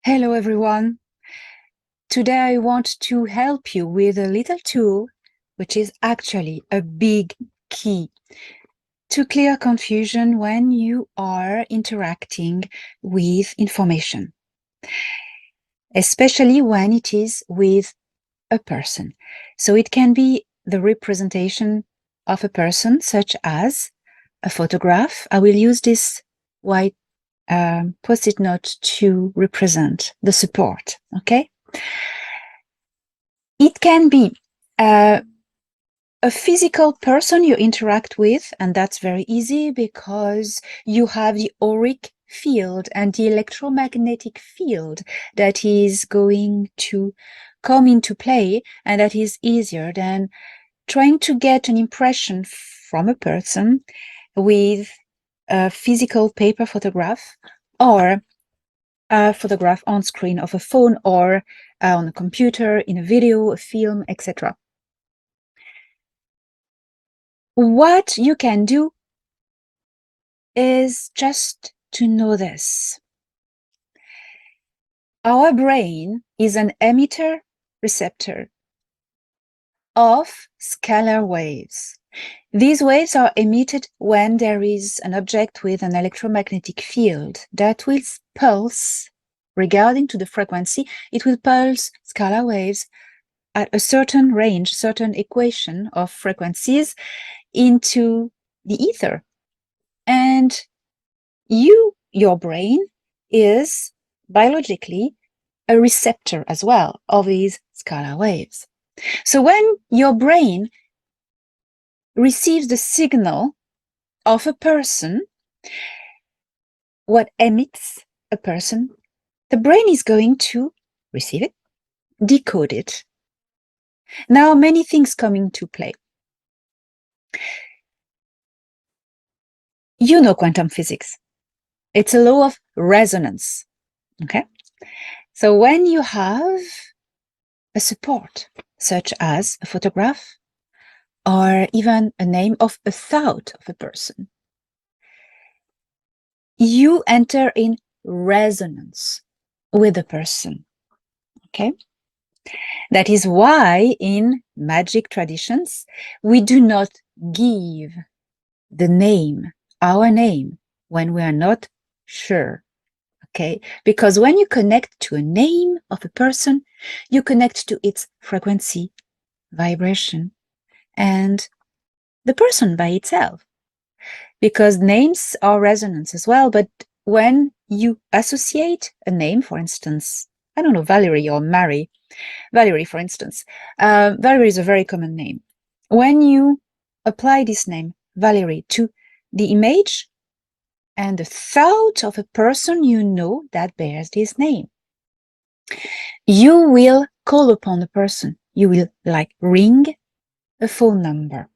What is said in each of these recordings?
Hello everyone. Today I want to help you with a little tool which is actually a big key to clear confusion when you are interacting with information, especially when it is with a person. So it can be the representation of a person, such as a photograph. I will use this white post-it note to represent the support, okay? It can be a physical person you interact with, and that's very easy because you have the auric field and the electromagnetic field that is going to come into play, and that is easier than trying to get an impression from a person with a physical paper photograph or a photograph on screen of a phone or on a computer, in a video, a film, etc. What you can do is just to know this. Our brain is an emitter receptor of scalar waves. These waves are emitted when there is an object with an electromagnetic field that will pulse, regarding to the frequency, it will pulse scalar waves at a certain range, certain equation of frequencies into the ether. And your brain is biologically a receptor as well of these scalar waves. So when your brain receives the signal of a person, what emits a person, the brain is going to receive it, decode it. Now, many things come into play. You know quantum physics. It's a law of resonance, okay? So when you have a support, such as a photograph, or even a name of a thought of a person, you enter in resonance with the person, okay? That is why in magic traditions, we do not give the name, our name, when we are not sure, okay? Because when you connect to a name of a person, you connect to its frequency, vibration, and the person by itself. Because names are resonance as well, but when you associate a name, for instance, I don't know, Valerie or Mary, Valerie, for instance, Valerie is a very common name. When you apply this name, Valerie, to the image and the thought of a person you know that bears this name, you will call upon the person. You will like ring a phone number.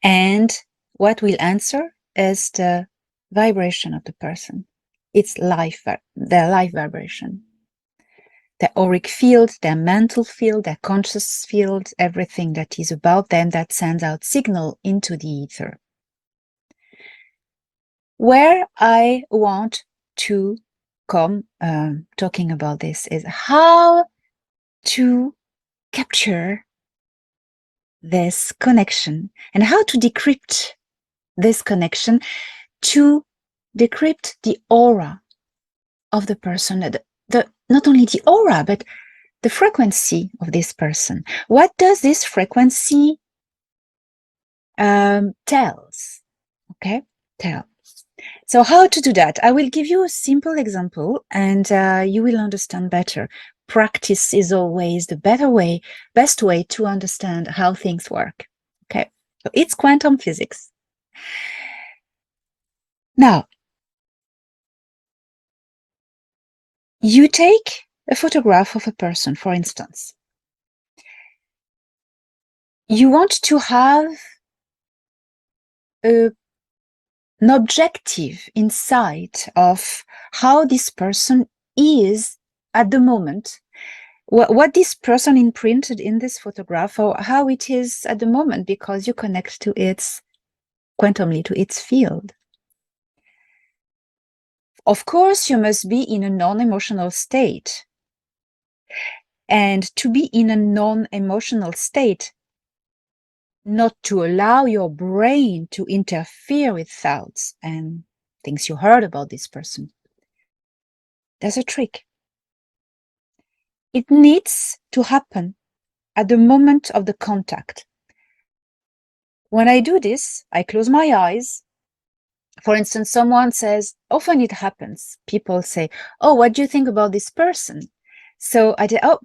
And what will answer is the vibration of the person. It's their life vibration. Their auric field, their mental field, their conscious field, everything that is about them that sends out signal into the ether. Where I want to come talking about this is how to capture this connection and how to decrypt this connection, to decrypt the aura of the person, not only the aura, but the frequency of this person. What does this frequency tells? Okay, tell. So how to do that? I will give you a simple example and you will understand better. Practice is always the best way to understand how things work. Okay, so it's quantum physics. Now, you take a photograph of a person, for instance. You want to have an objective insight of how this person is at the moment, what this person imprinted in this photograph, or how it is at the moment, because you connect to its quantumly, to its field. Of course, you must be in a non-emotional state. And to be in a non-emotional state, not to allow your brain to interfere with thoughts and things you heard about this person. There's a trick. It needs to happen at the moment of the contact. When I do this, I close my eyes. For instance, someone says, often it happens, people say, oh, what do you think about this person? So I did, oh,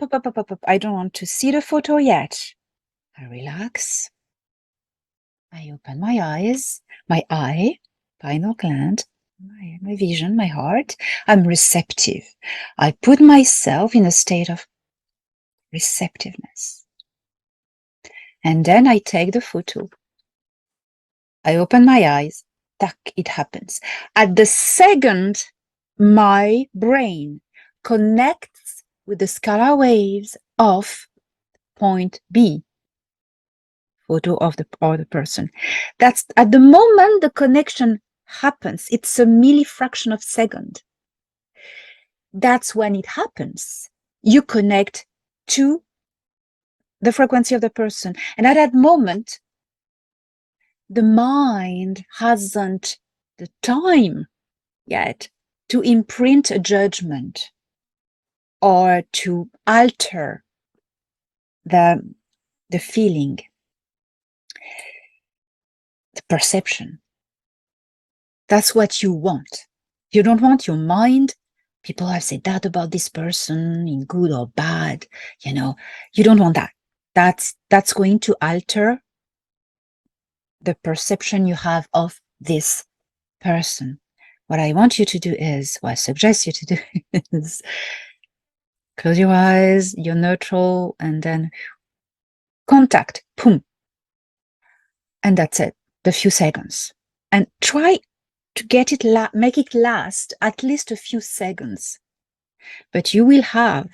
I don't want to see the photo yet. I relax. I open my eyes, my eye, pineal gland, my vision, my heart. I'm receptive. I put myself in a state of receptiveness. And then I take the photo. I open my eyes. Tack, it happens. At the second, my brain connects with the scalar waves of point B, photo of the person. That's at the moment the connection happens. It's a millifraction of second. That's when it happens. You connect to the frequency of the person. And at that moment, the mind hasn't the time yet to imprint a judgment or to alter the feeling, the perception. That's what you want. You don't want your mind. People have said that about this person in good or bad. You know, you don't want that. That's going to alter the perception you have of this person. What I want you to do is, what I suggest you to do is close your eyes, you're neutral, and then contact, boom. And that's it, the few seconds. And try to get it, make it last at least a few seconds. But you will have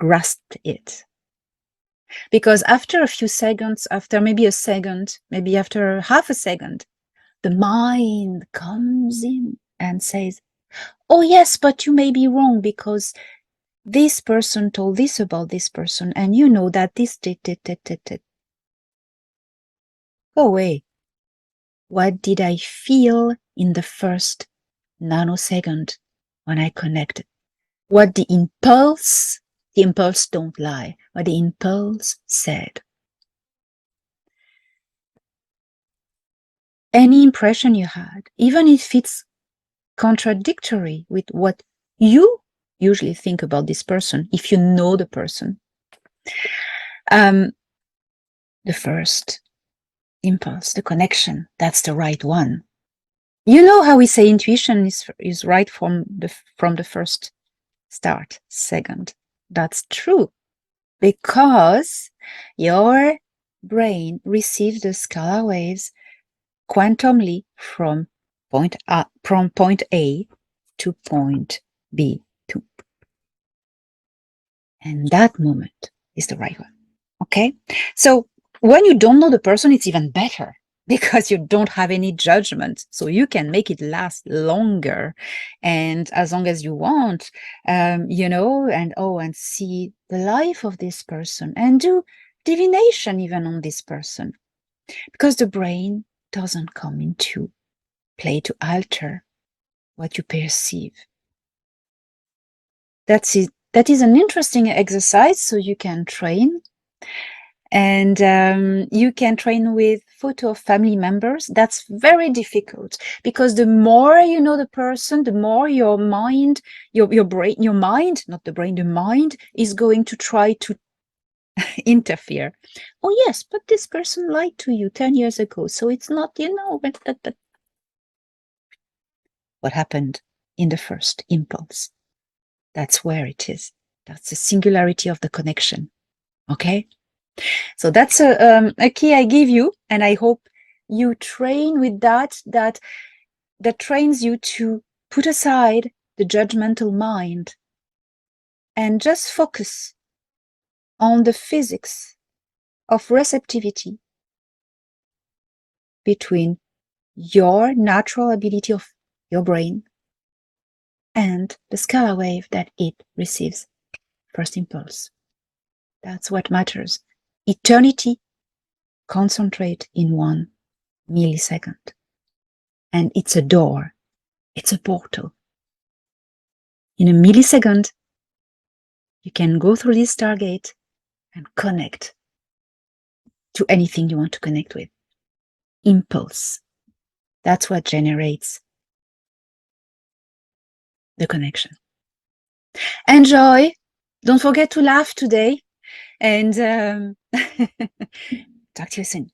grasped it. Because after a few seconds, after maybe a second, maybe after half a second, the mind comes in and says, oh yes, but you may be wrong because this person told this about this person, and you know that this did. Go away. What did I feel in the first nanosecond when I connected? What the impulse don't lie, what the impulse said. Any impression you had, even if it's contradictory with what you usually think about this person, if you know the person, the first impulse, the connection, that's the right one. You know how we say intuition is right from the first start, second. That's true, because your brain receives the scalar waves quantumly from point A to point B2. And that moment is the right one. Okay? So when you don't know the person, it's even better because you don't have any judgment. So you can make it last longer and as long as you want, you know, and see the life of this person and do divination even on this person, because the brain doesn't come into play to alter what you perceive. That's it. That is an interesting exercise, so you can train. And you can train with photo of family members. That's very difficult because the more you know the person, the more your mind, your brain, your mind, not the brain, the mind is going to try to interfere. Oh yes, but this person lied to you 10 years ago, so it's not, you know, but what happened in the first impulse. That's where it is. That's the singularity of the connection. Okay? So that's a key I give you, and I hope you train with that trains you to put aside the judgmental mind and just focus on the physics of receptivity between your natural ability of your brain and the scalar wave that it receives. First impulse. That's what matters. Eternity concentrate in 1 millisecond. And it's a door. It's a portal. In a millisecond, you can go through this stargate and connect to anything you want to connect with. Impulse. That's what generates the connection. Enjoy. Don't forget to laugh today. And talk to you soon.